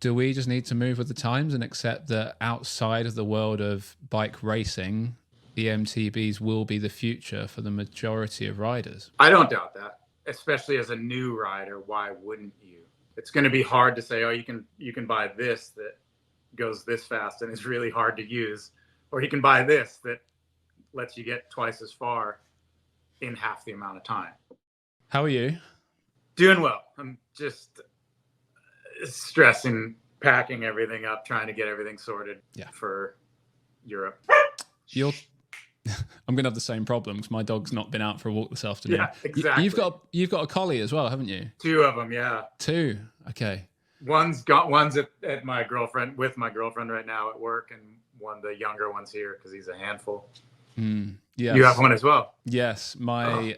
do we just need to move with the times and accept that outside of the world of bike racing, EMTBs will be the future for the majority of riders? I don't doubt that, especially as a new rider. Why wouldn't you? It's going to be hard to say, oh, you can buy this that goes this fast and is really hard to use, or you can buy this that lets you get twice as far in half the amount of time. How are you? Doing well. I'm just stressing, packing everything up, trying to get everything sorted for Europe. I'm gonna have the same problem because my dog's not been out for a walk this afternoon. Yeah, exactly. You've got a collie as well, haven't you? 2 of them, yeah. 2. Okay. One's at my girlfriend right now at work, and the younger one's here because he's a handful. Yes. You have one as well? Yes, my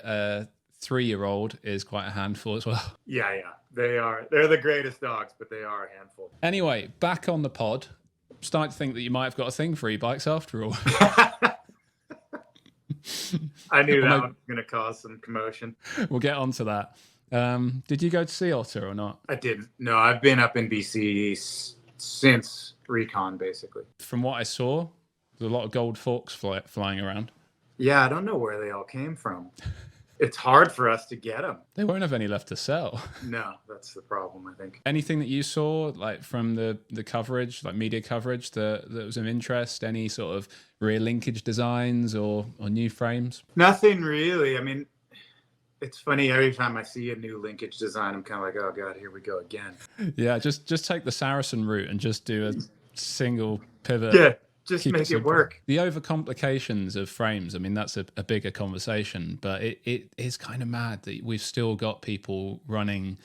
3-year-old is quite a handful as well. Yeah. They're the greatest dogs, but they are a handful. Anyway, back on the pod. I'm starting to think that you might have got a thing for e-bikes after all. I knew that was going to cause some commotion. We'll get on to that. Did you go to Sea Otter or not? I didn't. No, I've been up in BC since Recon, basically. From what I saw, there's a lot of gold forks flying around. Yeah, I don't know where they all came from. It's hard for us to get them. They won't have any left to sell. No, that's the problem, I think. Anything that you saw, like from the coverage, like media coverage, that was of interest? Any sort of rear linkage designs or new frames? Nothing really. I mean, it's funny, every time I see a new linkage design, I'm kind of like, oh God, here we go again. Yeah, just take the Saracen route and just do a single pivot. Yeah. Just make it work. The overcomplications of frames, I mean, that's a bigger conversation, but it is kind of mad that we've still got people running,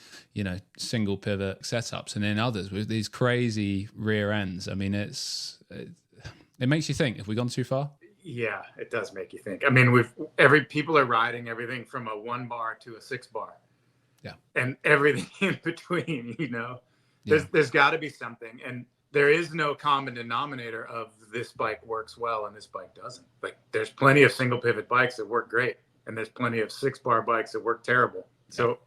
single pivot setups, and then others with these crazy rear ends. I mean, it makes you think, have we gone too far? Yeah, it does make you think. I mean, people are riding everything from a 1 bar to a 6 bar. Yeah. And everything in between, There's got to be something. And there is no common denominator of this bike works well and this bike doesn't. Like, there's plenty of single pivot bikes that work great, and there's plenty of 6 bar bikes that work terrible. So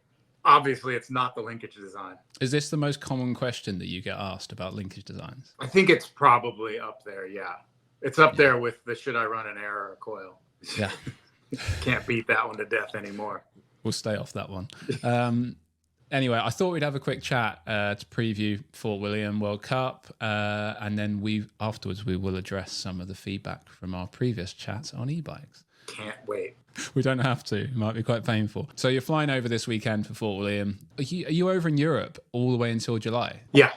obviously it's not the linkage design. Is this the most common question that you get asked about linkage designs? I think it's probably up there. Yeah. It's up there with the, should I run an air or a coil? Yeah. Can't beat that one to death anymore. We'll stay off that one. Anyway, I thought we'd have a quick chat to preview Fort William World Cup, and then afterwards we will address some of the feedback from our previous chats on e-bikes. Can't wait. We don't have to. It might be quite painful. So you're flying over this weekend for Fort William. Are you over in Europe all the way until July? Yeah,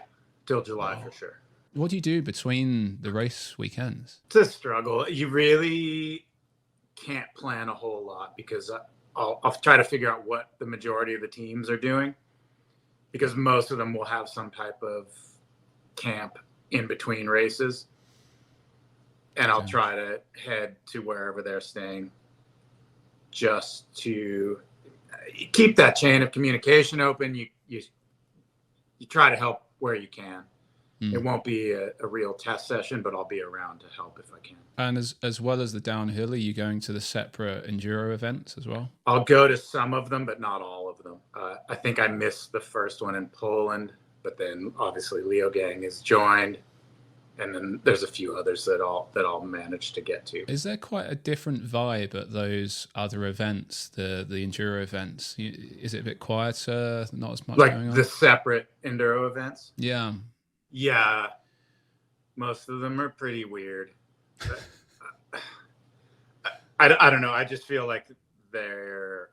till July for sure. What do you do between the race weekends? It's a struggle. You really can't plan a whole lot because I'll try to figure out what the majority of the teams are doing, because most of them will have some type of camp in between races. And I'll try to head to wherever they're staying just to keep that chain of communication open. You try to help where you can. It won't be a real test session, but I'll be around to help if I can. And as well as the downhill, are you going to the separate enduro events as well? I'll go to some of them, but not all of them. I think I missed the first one in Poland, but then obviously Leo Gang is joined. And then there's a few others that I'll manage to get to. Is there quite a different vibe at those other events, the enduro events? Is it a bit quieter, not as much going on? Like the separate enduro events? Yeah. Yeah. Most of them are pretty weird. I don't know. I just feel like they're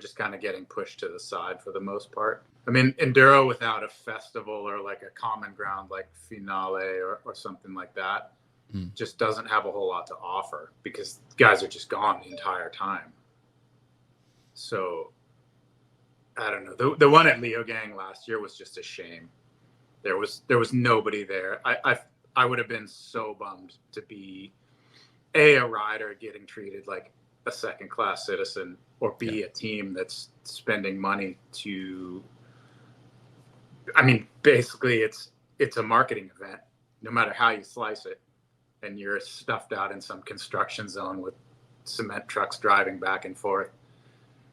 just kind of getting pushed to the side for the most part. I mean, enduro without a festival or like a common ground like Finale or something like that just doesn't have a whole lot to offer because guys are just gone the entire time. So I don't know. The one at Leo Gang last year was just a shame. There was nobody there. I would have been so bummed to be a rider getting treated like a second class citizen, or be a team that's spending money to, I mean, basically it's a marketing event, no matter how you slice it. And you're stuffed out in some construction zone with cement trucks driving back and forth.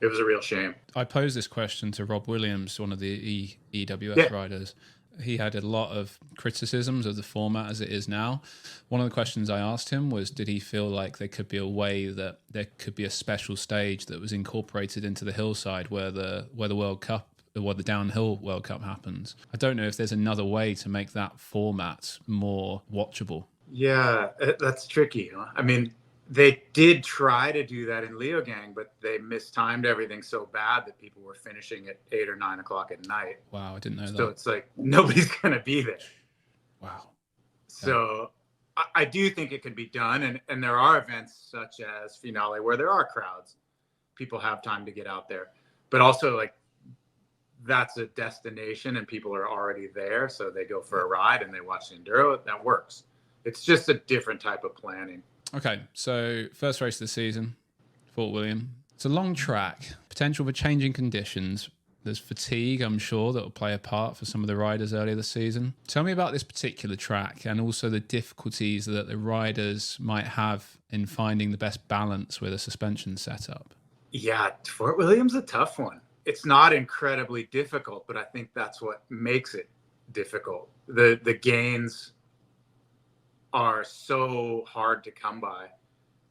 It was a real shame. I posed this question to Rob Williams, one of the EWS riders. he had a lot of criticisms of the format as it is now. One of the questions I asked him was, did he feel like there could be a way that there could be a special stage that was incorporated into the hillside where the World Cup, or the downhill World Cup happens? I don't know if there's another way to make that format more watchable. Yeah, that's tricky. Huh? I mean, they did try to do that in Leogang, but they mistimed everything so bad that people were finishing at 8 or 9 o'clock at night. Wow, I didn't know that. So it's like nobody's going to be there. Wow. So I do think it could be done. And there are events such as Finale where there are crowds. People have time to get out there. But also, like, that's a destination and people are already there. So they go for a ride and they watch the enduro. That works. It's just a different type of planning. Okay, so first race of the season, Fort William. It's a long track, potential for changing conditions. There's fatigue, I'm sure, that will play a part for some of the riders earlier this season. Tell me about this particular track and also the difficulties that the riders might have in finding the best balance with a suspension setup. Yeah, Fort William's a tough one. It's not incredibly difficult, but I think that's what makes it difficult. The gains are so hard to come by,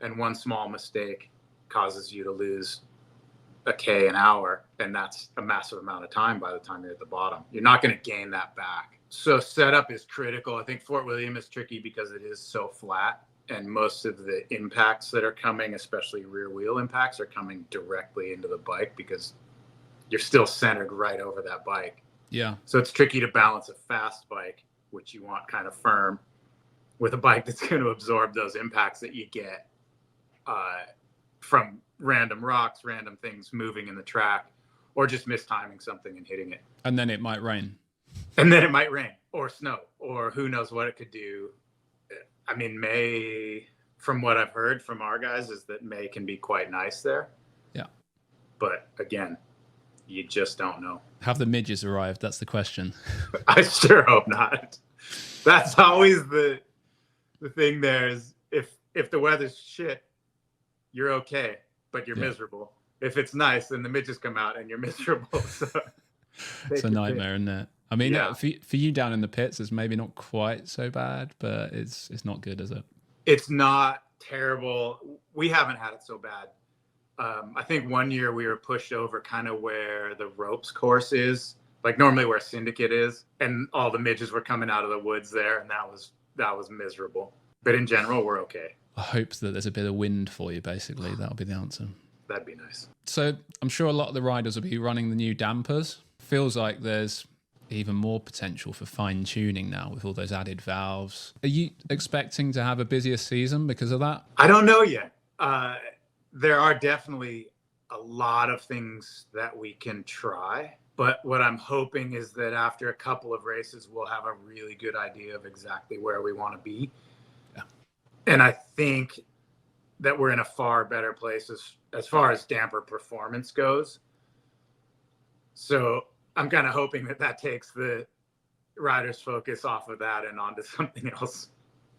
and one small mistake causes you to lose a K an hour, and that's a massive amount of time by the time you're at the bottom. You're not going to gain that back. So setup is critical. I think Fort William is tricky because it is so flat, and most of the impacts that are coming, especially rear wheel impacts, are coming directly into the bike because you're still centered right over that bike. Yeah. So it's tricky to balance a fast bike, which you want kind of firm, with a bike that's going to absorb those impacts that you get from random rocks, random things moving in the track, or just mistiming something and hitting it. And then it might rain. And then it might rain or snow, or who knows what it could do. I mean, May, from what I've heard from our guys, is that May can be quite nice there. Yeah. But again, you just don't know. Have the midges arrived? That's the question. I sure hope not. That's always the thing there is, if the weather's shit, you're okay, but you're miserable. If it's nice, then the midges come out and you're miserable. So it's a nightmare, isn't it? I mean, for you down in the pits, it's maybe not quite so bad, but it's not good, is it? It's not terrible. We haven't had it so bad. I think one year we were pushed over kind of where the ropes course is, like normally where Syndicate is, and all the midges were coming out of the woods there, and that was miserable. But in general, we're okay. I hope that there's a bit of wind for you, basically. That'll be the answer. That'd be nice. So I'm sure a lot of the riders will be running the new dampers. Feels like there's even more potential for fine tuning now with all those added valves. Are you expecting to have a busier season because of that? I don't know yet. There are definitely a lot of things that we can try. But what I'm hoping is that after a couple of races, we'll have a really good idea of exactly where we want to be. Yeah. And I think that we're in a far better place as far as damper performance goes. So I'm kind of hoping that takes the riders' focus off of that and onto something else.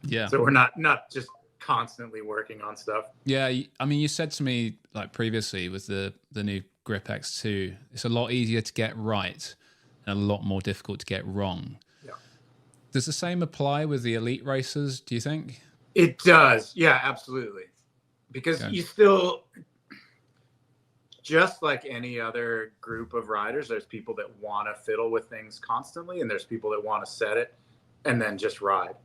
Yeah. So we're not just constantly working on stuff. Yeah. I mean, you said to me like previously with the new Grip X2, it's a lot easier to get right and a lot more difficult to get wrong. Yeah. Does the same apply with the elite racers, do you think? It does. Yeah, absolutely. Because you still, just like any other group of riders, there's people that want to fiddle with things constantly, and there's people that want to set it and then just ride.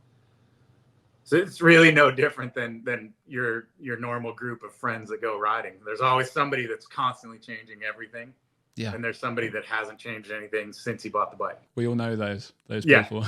So it's really no different than your normal group of friends that go riding. There's always somebody that's constantly changing everything. Yeah. And there's somebody that hasn't changed anything since he bought the bike. We all know those people.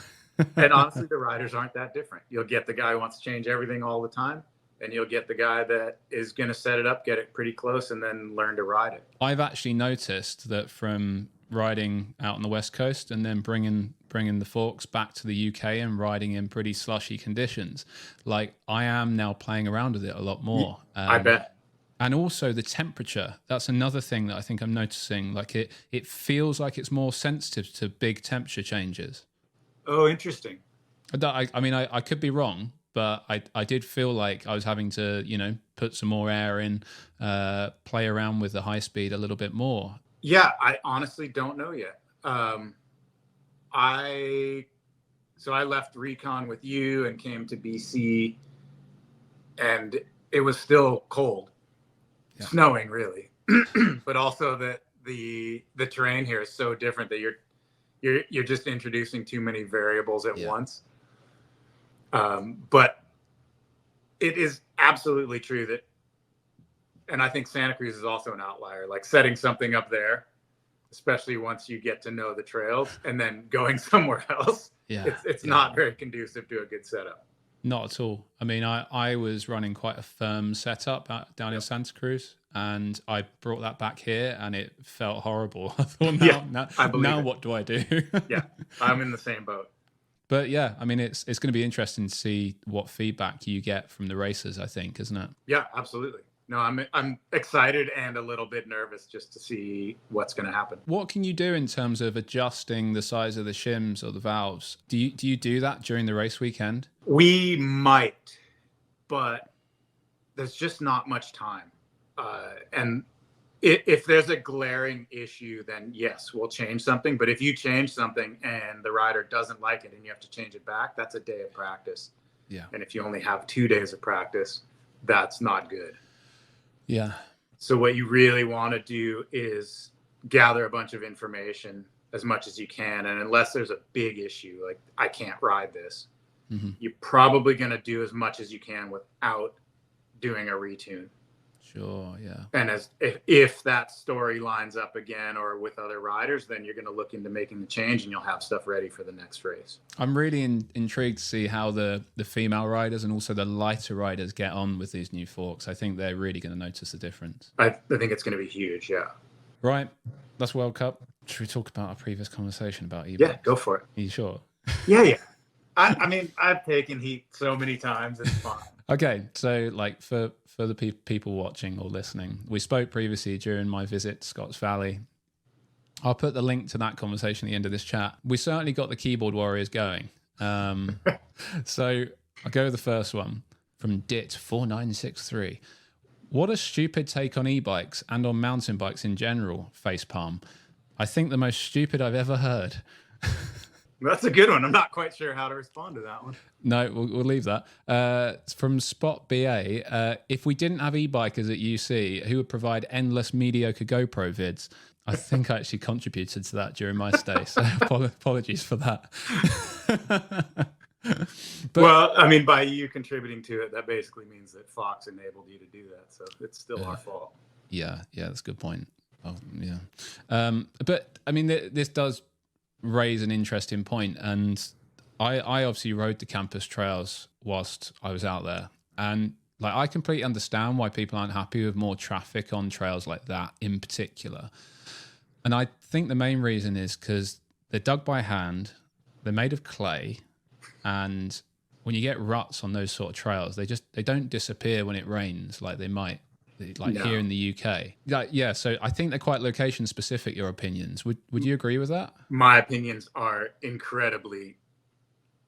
And honestly, the riders aren't that different. You'll get the guy who wants to change everything all the time, and you'll get the guy that is going to set it up, get it pretty close, and then learn to ride it. I've actually noticed that from riding out on the West Coast and then bringing the forks back to the UK and riding in pretty slushy conditions, like I am now playing around with it a lot more. I bet. And also the temperature. That's another thing that I think I'm noticing. Like it feels like it's more sensitive to big temperature changes. Oh, interesting. I mean, I could be wrong, but I did feel like I was having to, put some more air in, play around with the high speed a little bit more. Yeah, I honestly don't know yet. I left recon with you and came to BC, and it was still cold, snowing really, but also that the terrain here is so different that you're just introducing too many variables at once. But it is absolutely true that, and I think Santa Cruz is also an outlier, like setting something up there, especially once you get to know the trails, and then going somewhere else. It's not very conducive to a good setup. Not at all. I mean, I was running quite a firm setup down in Santa Cruz, and I brought that back here, and it felt horrible. I thought, now what do I do? Yeah, I'm in the same boat. But yeah, I mean, it's going to be interesting to see what feedback you get from the racers, I think, isn't it? Yeah, absolutely. No, I'm excited and a little bit nervous just to see what's going to happen. What can you do in terms of adjusting the size of the shims or the valves? Do you do that during the race weekend? We might, but there's just not much time. And if there's a glaring issue, then yes, we'll change something. But if you change something and the rider doesn't like it and you have to change it back, that's a day of practice. Yeah. And if you only have 2 days of practice, that's not good. Yeah. So what you really want to do is gather a bunch of information as much as you can. And unless there's a big issue, like I can't ride this, you're probably going to do as much as you can without doing a retune. Sure, yeah. And if that story lines up again or with other riders, then you're going to look into making the change and you'll have stuff ready for the next race. I'm really intrigued to see how the female riders and also the lighter riders get on with these new forks. I think they're really going to notice the difference. I think it's going to be huge, yeah. Right, that's World Cup. Should we talk about our previous conversation about Ebikes? Yeah, go for it. Are you sure? Yeah. I mean, I've taken heat so many times, it's fine. Okay, so like for the people watching or listening, we spoke previously during my visit to Scotts Valley. I'll put the link to that conversation at the end of this chat. We certainly got the keyboard warriors going. So I'll go with the first one from DIT4963. What a stupid take on e-bikes and on mountain bikes in general, facepalm. I think the most stupid I've ever heard. That's a good one. I'm not quite sure how to respond to that one. No, we'll leave that. It's from Spot BA. If we didn't have e-bikers at UC, who would provide endless mediocre GoPro vids? I think I actually contributed to that during my stay, so apologies for that. Well, I mean, by you contributing to it, that basically means that Fox enabled you to do that, so it's still our fault. Yeah, that's a good point. Oh, yeah. But, I mean, this does raise an interesting point, and I obviously rode the campus trails whilst I was out there, and like I completely understand why people aren't happy with more traffic on trails like that in particular. And I think the main reason is because they're dug by hand, they're made of clay, and when you get ruts on those sort of trails, they don't disappear when it rains like they might here in the UK. So I think they're quite location specific, your opinions. Would you agree with that? My opinions are incredibly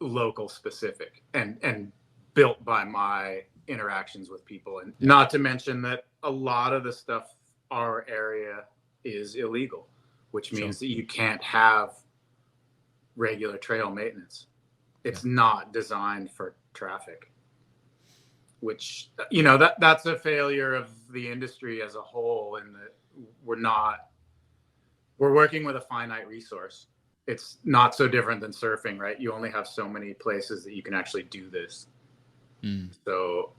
local specific and built by my interactions with people. And not to mention that a lot of the stuff our area is illegal, which means that you can't have regular trail maintenance. It's not designed for traffic, which, that's a failure of the industry as a whole, in that we're working with a finite resource. It's not so different than surfing, right? You only have so many places that you can actually do this. So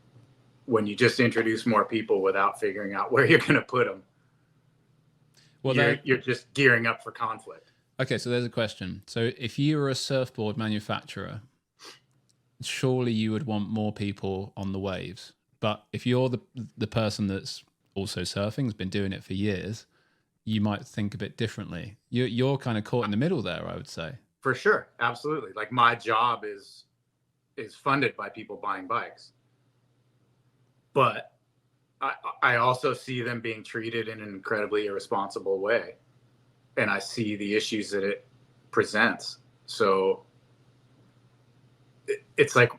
when you just introduce more people without figuring out where you're going to put them, you're just gearing up for conflict. Okay, so there's a question. So if you were a surfboard manufacturer, surely you would want more people on the waves. But if you're the person that's also surfing, has been doing it for years, you might think a bit differently. You're kind of caught in the middle there, I would say. For sure, absolutely. Like my job is funded by people buying bikes, but I also see them being treated in an incredibly irresponsible way, and I see the issues that it presents. So it's like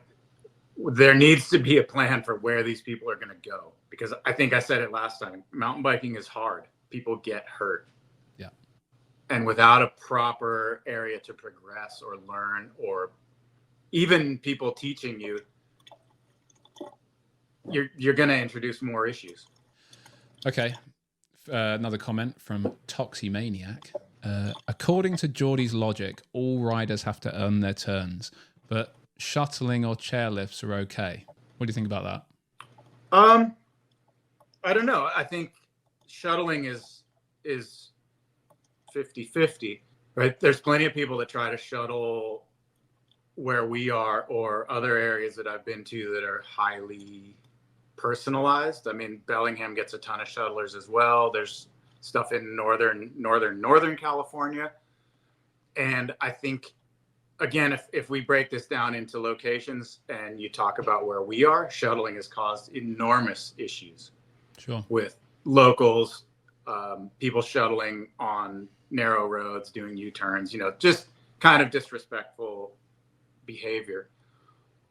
there needs to be a plan for where these people are going to go, because I think I said it last time, mountain biking is hard. People get hurt. Yeah. and without a proper area to progress or learn, or even people teaching you, you're going to introduce more issues. Okay. Another comment from Toxymaniac. According to Jordi's logic, all riders have to earn their turns, but shuttling or chairlifts are okay. What do you think about that? I don't know. I think shuttling is 50-50, right? There's plenty of people that try to shuttle where we are or other areas that I've been to that are highly personalized. I mean, Bellingham gets a ton of shuttlers as well. There's stuff in northern California. And I think, again, if we break this down into locations and you talk about where we are, shuttling has caused enormous issues. Sure. With locals, people shuttling on narrow roads, doing U-turns, just kind of disrespectful behavior.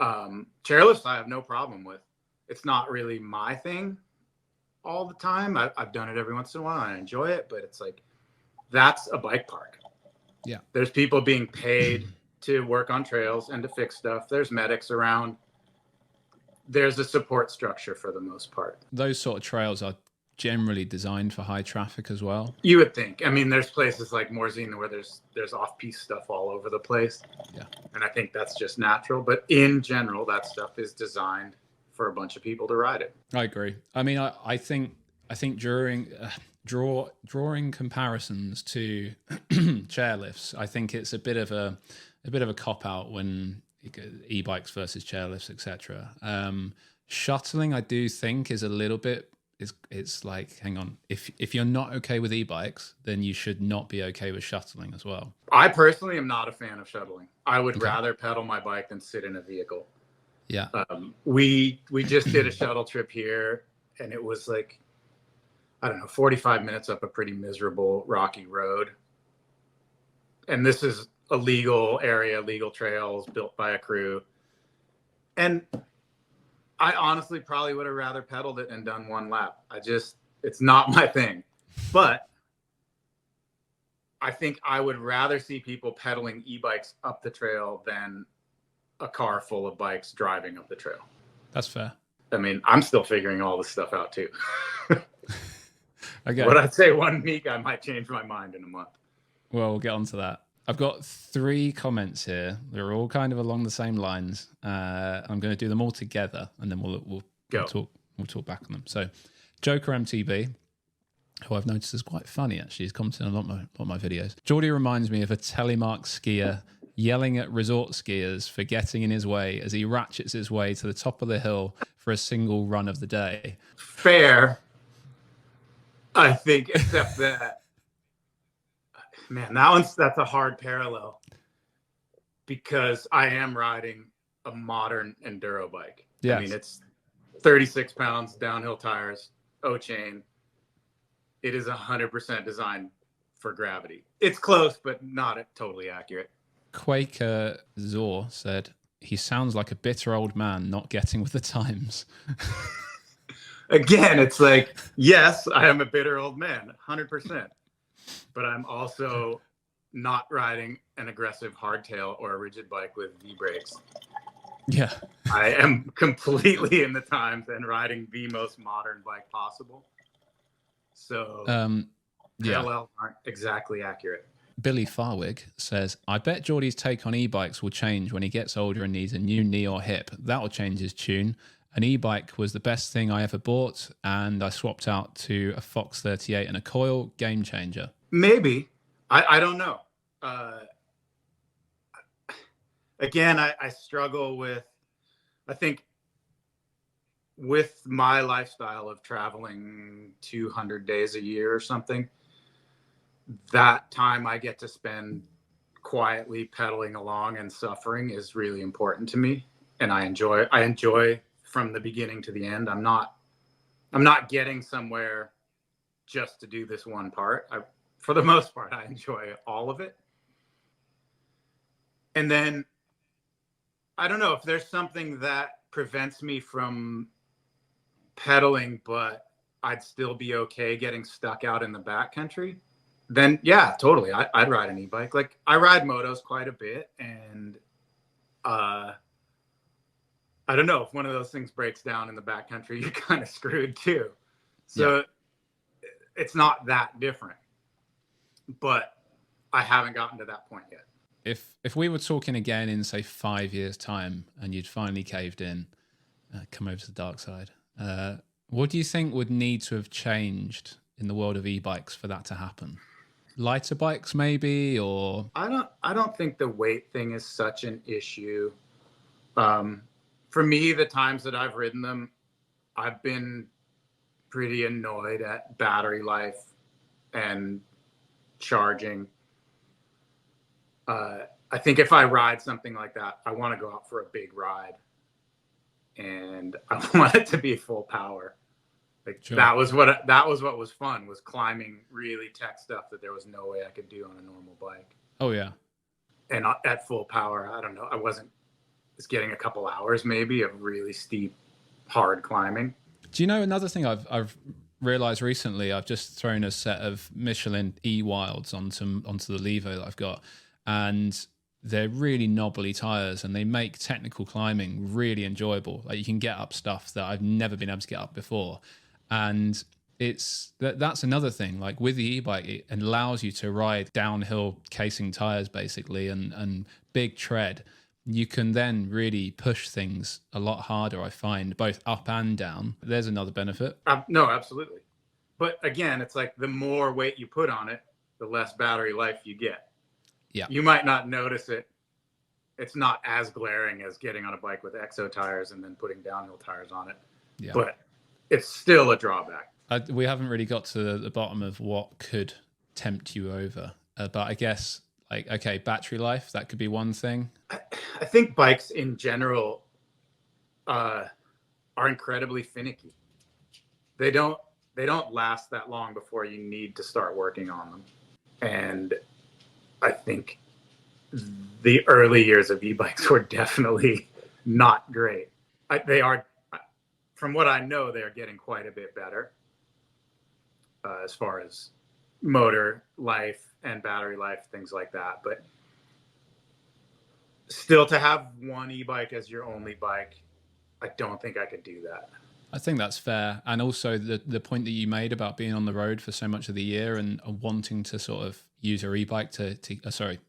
Chairlifts, I have no problem with. It's not really my thing all the time. I've done it every once in a while. I enjoy it, but it's like, that's a bike park. Yeah. There's people being paid to work on trails and to fix stuff. There's medics around. There's a support structure for the most part. Those sort of trails are generally designed for high traffic as well. You would think. I mean, there's places like Morzine where there's off-piste stuff all over the place. Yeah. And I think that's just natural. But in general, that stuff is designed for a bunch of people to ride it. I agree. I mean, I think during drawing comparisons to chairlifts, I think it's a bit of a cop out when e-bikes versus chairlifts, etc. Shuttling, I do think, is a little bit. It's like, hang on, if you're not okay with e-bikes, then you should not be okay with shuttling as well. I personally am not a fan of shuttling. I would rather pedal my bike than sit in a vehicle. Yeah. We just did a shuttle trip here, and it was like, I don't know, 45 minutes up a pretty miserable rocky road. And this is a legal area, legal trails built by a crew. And I honestly probably would have rather pedaled it and done one lap. It's not my thing. But I think I would rather see people pedaling e-bikes up the trail than a car full of bikes driving up the trail. That's fair. I mean, I'm still figuring all this stuff out too. Okay. But I'd say 1 week, I might change my mind in a month. Well, we'll get on to that. I've got 3 comments here. They're all kind of along the same lines. I'm going to do them all together, and then we'll talk back on them. So, Joker MTB, who I've noticed is quite funny actually, he's commented on a lot of my videos. Jordi reminds me of a telemark skier yelling at resort skiers for getting in his way as he ratchets his way to the top of the hill for a single run of the day. Fair, I think, except that. Man, that's a hard parallel because I am riding a modern enduro bike. Yes. I mean, it's 36 pounds, downhill tires, O-chain. It is 100% designed for gravity. It's close, but not totally accurate. Quaker Zor said, he sounds like a bitter old man not getting with the times. Again, it's like, yes, I am a bitter old man, 100%. But I'm also not riding an aggressive hardtail or a rigid bike with V-brakes. Yeah. I am completely in the times and riding the most modern bike possible. So parallels aren't exactly accurate. Billy Farwig says, I bet Jordi's take on e-bikes will change when he gets older and needs a new knee or hip. That'll change his tune. An e-bike was the best thing I ever bought, and I swapped out to a Fox 38 and a coil. Game changer. Maybe. I don't know. Again, I struggle with, I think with my lifestyle of traveling 200 days a year or something, that time I get to spend quietly pedaling along and suffering is really important to me. And I enjoy from the beginning to the end. I'm not getting somewhere just to do this one part. For the most part, I enjoy all of it. And then I don't know if there's something that prevents me from pedaling, but I'd still be okay getting stuck out in the backcountry. then yeah, totally. I'd ride an e-bike. Like I ride motos quite a bit, and I don't know, if one of those things breaks down in the backcountry, you're kind of screwed too. So it's not that different, but I haven't gotten to that point yet. If we were talking again in say 5 years time and you'd finally caved in, come over to the dark side, what do you think would need to have changed in the world of e-bikes for that to happen? Lighter bikes maybe, or I don't think the weight thing is such an issue. For me, the times that I've ridden them, I've been pretty annoyed at battery life and charging. I think if I ride something like that, I want to go out for a big ride, and I want it to be full power. Like sure. that was what was fun, was climbing really tech stuff that there was no way I could do on a normal bike. Oh yeah. And at full power, I don't know, I was getting a couple hours maybe of really steep, hard climbing. Do you know another thing I've realized recently? I've just thrown a set of Michelin E-Wilds onto the Levo that I've got, and they're really knobbly tires, and they make technical climbing really enjoyable. Like you can get up stuff that I've never been able to get up before. And that's another thing. Like with the e-bike, it allows you to ride downhill casing tires basically, and big tread. You can then really push things a lot harder, I find, both up and down. There's another benefit. No, absolutely. But again, it's like the more weight you put on it, the less battery life you get. Yeah. You might not notice it. It's not as glaring as getting on a bike with exo tires and then putting downhill tires on it. Yeah. But it's still a drawback. We haven't really got to the bottom of what could tempt you over. But I guess, like, okay, battery life, that could be one thing. I think bikes in general are incredibly finicky. They don't last that long before you need to start working on them. And I think the early years of e-bikes were definitely not great. They are, from what I know, they're getting quite a bit better as far as motor life and battery life, things like that. But still, to have one e-bike as your only bike, I don't think I could do that. I think that's fair. And also the point that you made about being on the road for so much of the year and wanting to sort of use your e-bike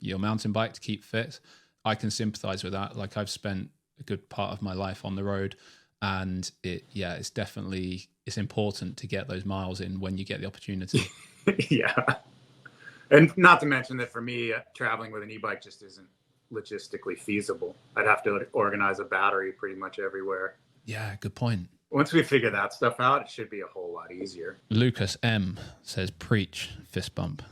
your mountain bike to keep fit, I can sympathize with that. Like I've spent a good part of my life on the road, and it's important to get those miles in when you get the opportunity. Yeah. And not to mention that for me, traveling with an e-bike just isn't logistically feasible. I'd have to organize a battery pretty much everywhere. Yeah, good point. Once we figure that stuff out, it should be a whole lot easier. Lucas M says, preach, fist bump.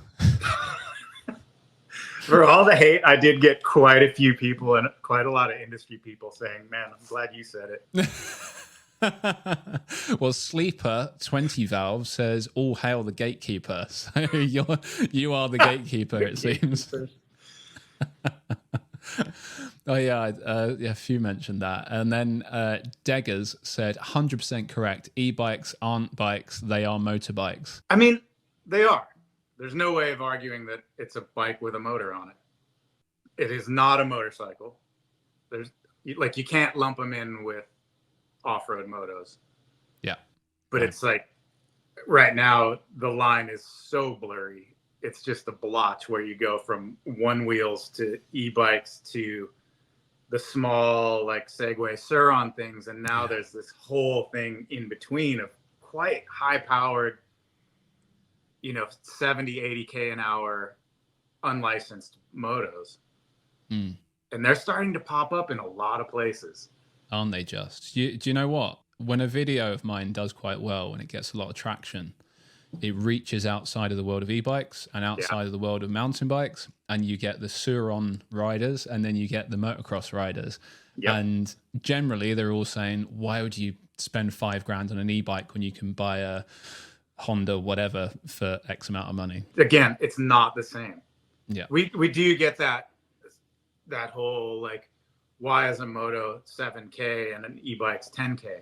For all the hate, I did get quite a few people and quite a lot of industry people saying, man, I'm glad you said it. Well, Sleeper 20 Valve says, all hail the gatekeeper. So you are the gatekeeper, it seems. Oh yeah, a few mentioned that. And then Deggers said 100% correct. E-bikes aren't bikes, they are motorbikes. I mean, they are. There's no way of arguing that it's a bike with a motor on it. It is not a motorcycle. You can't lump them in with off-road motos. Yeah. But It's like right now the line is so blurry. It's just a blotch where you go from one wheels to e-bikes to the small like Segway Sur-on things, and now there's this whole thing in between of quite high-powered, 70, 80K an hour unlicensed motos. And they're starting to pop up in a lot of places. Aren't they just? Do you know what? When a video of mine does quite well and it gets a lot of traction, it reaches outside of the world of e-bikes and outside of the world of mountain bikes, and you get the Sur-on riders and then you get the motocross riders. Yep. And generally they're all saying, why would you spend $5,000 on an e-bike when you can buy a Honda whatever for X amount of money? Again, it's not the same. Yeah. We do get that whole like, why is a moto 7K and an e-bike's 10K?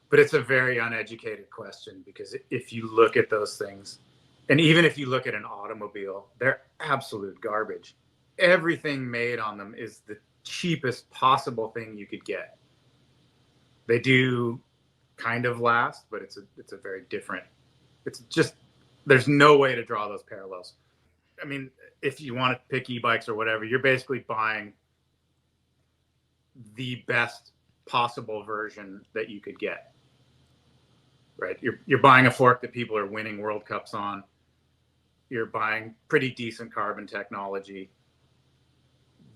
But it's a very uneducated question, because if you look at those things, And even if you look at an automobile, they're absolute garbage. Everything made on them is the cheapest possible thing you could get. They do kind of last, but it's a very different. It's just there's no way to draw those parallels. I mean, if you want to pick e-bikes or whatever, you're basically buying the best possible version that you could get. Right? You're buying a fork that people are winning World Cups on. You're buying pretty decent carbon technology.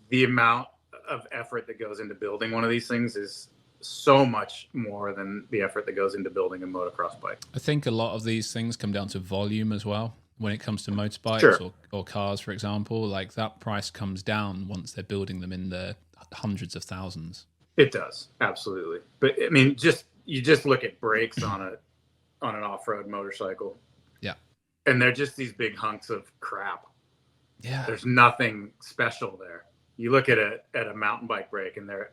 The amount of effort that goes into building one of these things is so much more than the effort that goes into building a motocross bike. I think a lot of these things come down to volume as well. When it comes to motorbikes Sure. or cars, for example, like that price comes down once they're building them in the hundreds of thousands. It does, absolutely. But I mean, you just look at brakes on an off-road motorcycle. Yeah. And they're just these big hunks of crap. Yeah. There's nothing special there. You look at a mountain bike brake and they're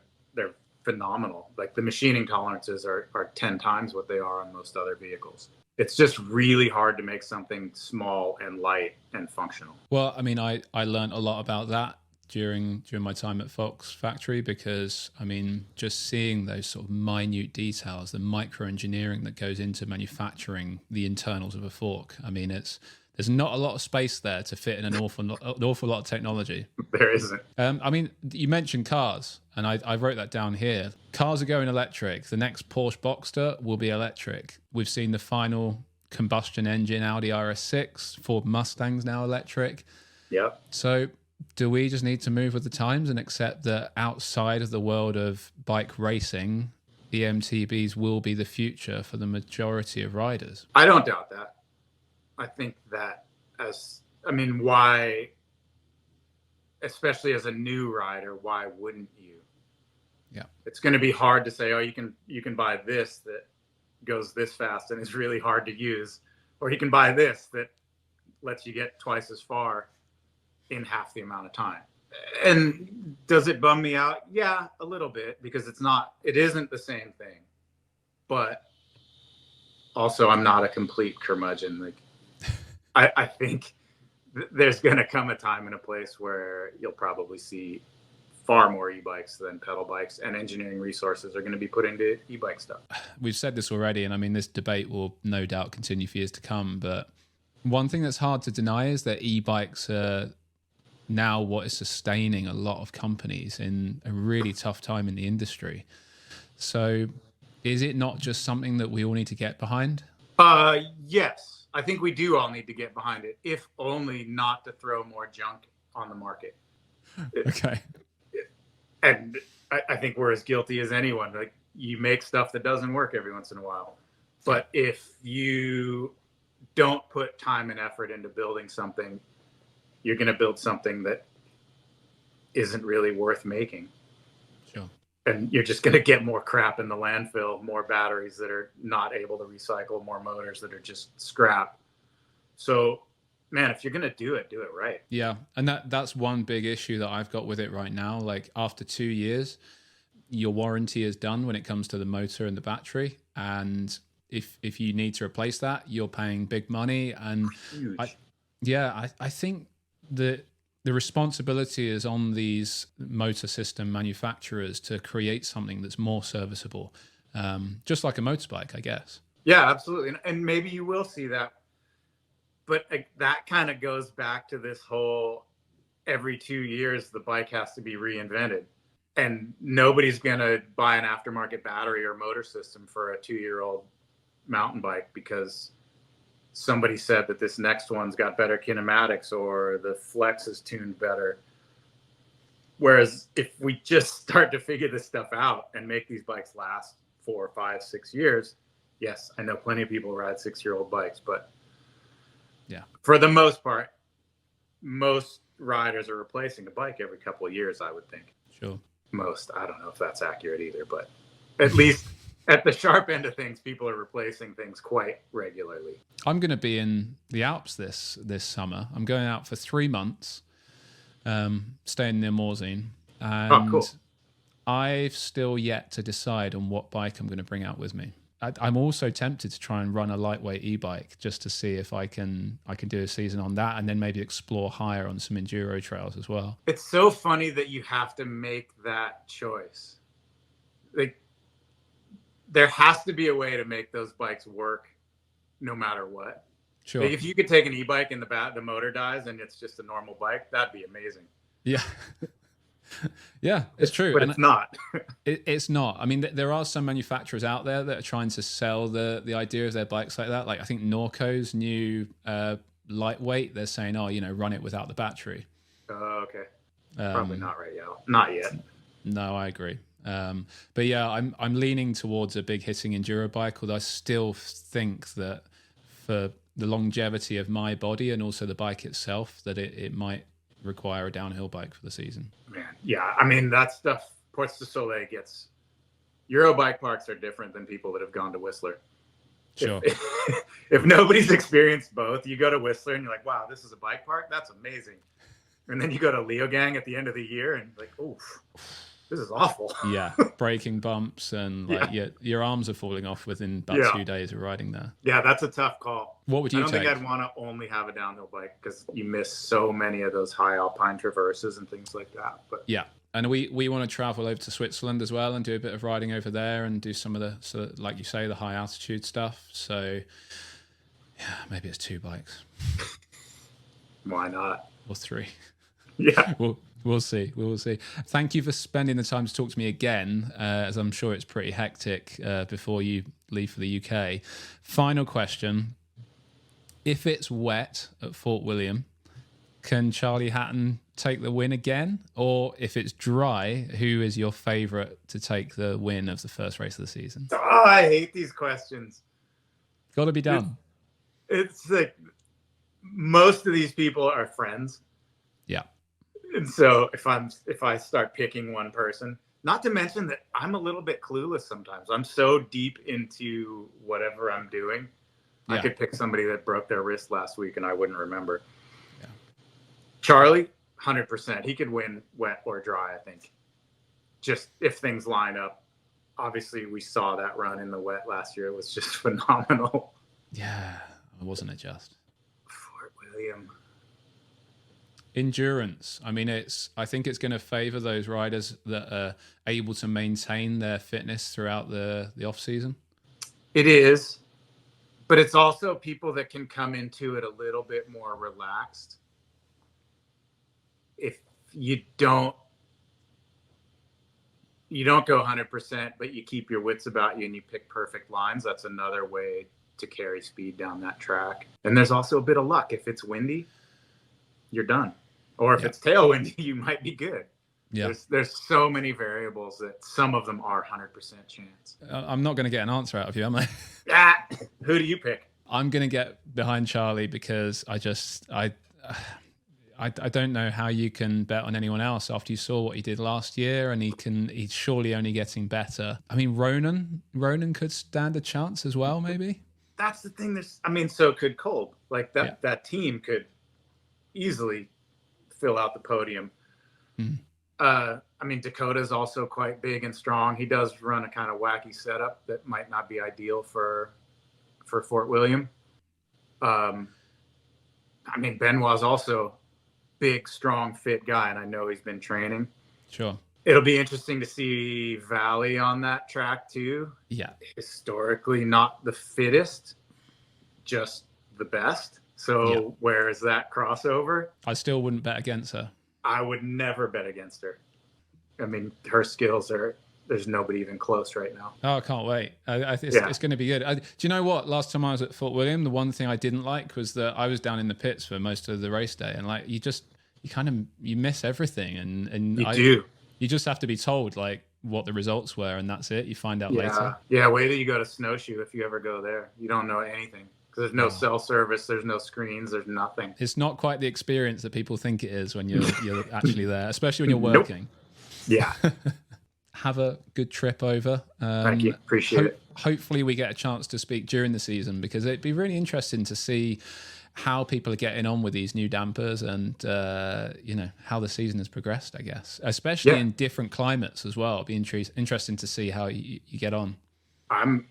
phenomenal. Like the machining tolerances are 10 times what they are on most other vehicles. It's just really hard to make something small and light and functional. Well, I mean, I learned a lot about that during my time at Fox Factory, because I mean, just seeing those sort of minute details, the micro engineering that goes into manufacturing the internals of a fork. I mean, there's not a lot of space there to fit in an awful lot of technology. There isn't. I mean, you mentioned cars, and I wrote that down here. Cars are going electric. The next Porsche Boxster will be electric. We've seen the final combustion engine Audi RS6. Ford Mustang's now electric. Yep. So do we just need to move with the times and accept that outside of the world of bike racing, EMTBs will be the future for the majority of riders? I don't doubt that. I think that why, especially as a new rider, why wouldn't you? Yeah. It's going to be hard to say, oh, you can buy this that goes this fast and is really hard to use, or you can buy this that lets you get twice as far in half the amount of time. And does it bum me out? Yeah, a little bit, because it isn't the same thing. But also, I'm not a complete curmudgeon. Like, I think there's going to come a time and a place where you'll probably see far more e-bikes than pedal bikes, and engineering resources are going to be put into e-bike stuff. We've said this already, and I mean, this debate will no doubt continue for years to come. But one thing that's hard to deny is that e-bikes are now what is sustaining a lot of companies in a really tough time in the industry. So is it not just something that we all need to get behind? Yes. I think we do all need to get behind it, if only not to throw more junk on the market. Okay. And I think we're as guilty as anyone. Like, you make stuff that doesn't work every once in a while. But if you don't put time and effort into building something, you're going to build something that isn't really worth making. Sure. And you're just going to get more crap in the landfill, more batteries that are not able to recycle, more motors that are just scrap. So, man, if you're going to do it right. Yeah. And that's one big issue that I've got with it right now. Like, after 2 years, your warranty is done when it comes to the motor and the battery. And if you need to replace that, you're paying big money. And Huge. I think that the responsibility is on these motor system manufacturers to create something that's more serviceable, just like a motorbike, I guess. Yeah, absolutely. And maybe you will see that. But that kind of goes back to this whole every 2 years, the bike has to be reinvented. And nobody's going to buy an aftermarket battery or motor system for a 2-year-old mountain bike because somebody said that this next one's got better kinematics or the flex is tuned better. Whereas if we just start to figure this stuff out and make these bikes last 4, 5, 6 years, yes, I know plenty of people ride 6-year-old bikes, but yeah, for the most part, most riders are replacing a bike every couple of years, I would think. Sure. Most. I don't know if that's accurate either, but at least at the sharp end of things, people are replacing things quite regularly. I'm going to be in the Alps this summer. I'm going out for 3 months, staying near Morzine. And cool. I've still yet to decide on what bike I'm going to bring out with me. I'm also tempted to try and run a lightweight e-bike just to see if I can do a season on that, and then maybe explore higher on some enduro trails as well. It's so funny that you have to make that choice. Like, there has to be a way to make those bikes work no matter what. Sure. Like, if you could take an e-bike and the motor dies and it's just a normal bike, that'd be amazing. Yeah. Yeah, it's true. But it's not. It's not. I mean, there are some manufacturers out there that are trying to sell the idea of their bikes like that. Like, I think Norco's new lightweight, they're saying, oh, run it without the battery. Oh, okay. Probably not right now. Not yet. No, I agree. But yeah, I'm leaning towards a big hitting enduro bike, although I still think that for the longevity of my body and also the bike itself, that it might require a downhill bike for the season. Man, yeah. I mean, that stuff, Portes du Soleil gets... Euro bike parks are different than people that have gone to Whistler. Sure. If nobody's experienced both, you go to Whistler and you're like, wow, this is a bike park? That's amazing. And then you go to Leogang at the end of the year and like, oof, this is awful. Yeah, braking bumps and your arms are falling off within about 2 days of riding there. Yeah, that's a tough call. What would you take? I don't think I'd want to only have a downhill bike because you miss so many of those high alpine traverses and things like that. But yeah, and we want to travel over to Switzerland as well and do a bit of riding over there and do some of the, like you say, the high altitude stuff. So yeah, maybe it's 2 bikes. Why not? Or 3. Yeah. We'll see. We will see. Thank you for spending the time to talk to me again, as I'm sure it's pretty hectic before you leave for the UK. Final question. If it's wet at Fort William, can Charlie Hatton take the win again? Or if it's dry, who is your favourite to take the win of the first race of the season? Oh, I hate these questions. Got to be done. It's like most of these people are friends. Yeah. And so if I start picking one person, not to mention that I'm a little bit clueless sometimes. I'm so deep into whatever I'm doing. Yeah. I could pick somebody that broke their wrist last week and I wouldn't remember. Yeah. Charlie, 100%. He could win wet or dry, I think. Just if things line up. Obviously, we saw that run in the wet last year. It was just phenomenal. Yeah, wasn't it just? Fort William. Endurance. I mean, I think it's going to favor those riders that are able to maintain their fitness throughout the off season. It is, but it's also people that can come into it a little bit more relaxed. If you don't go 100%, but you keep your wits about you and you pick perfect lines, that's another way to carry speed down that track. And there's also a bit of luck. If it's windy, you're done. Or if it's tailwindy, you might be good. Yeah. There's so many variables that some of them are 100% chance. I'm not going to get an answer out of you, am I? Who do you pick? I'm going to get behind Charlie because I don't know how you can bet on anyone else after you saw what he did last year, and he's surely only getting better. I mean, Ronan could stand a chance as well, maybe. That's the thing. So could Kolb. Like that team could easily fill out the podium. Dakota's also quite big and strong. He does run a kind of wacky setup that might not be ideal for Fort William. Benoit's also big, strong, fit guy, and I know he's been training. Sure. It'll be interesting to see Valley on that track too. Yeah. Historically not the fittest, just the best. So where is that crossover? I still wouldn't bet against her. I would never bet against her. I mean, her skills there's nobody even close right now. Oh, I can't wait. It's going to be good. Do you know what? Last time I was at Fort William, the one thing I didn't like was that I was down in the pits for most of the race day. And like, you miss everything. And you just have to be told like what the results were, and that's it. You find out later. Yeah. Wait till you go to Snowshoe. If you ever go there, you don't know anything. There's no cell service. There's no screens. There's nothing. It's not quite the experience that people think it is when you're actually there, especially when you're working. Nope. Yeah. Have a good trip over. Thank you. Appreciate it. Hopefully we get a chance to speak during the season, because it'd be really interesting to see how people are getting on with these new dampers and, how the season has progressed, I guess, especially in different climates as well. It'd be interesting to see how you get on. I'm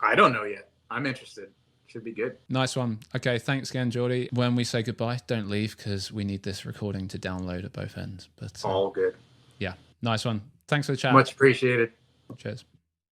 I don't know yet. I'm interested. Should be good. Nice one. Okay, thanks again, Jordi. When we say goodbye, don't leave because we need this recording to download at both ends. But all good. Yeah, nice one. Thanks for the chat. Much appreciated. Cheers.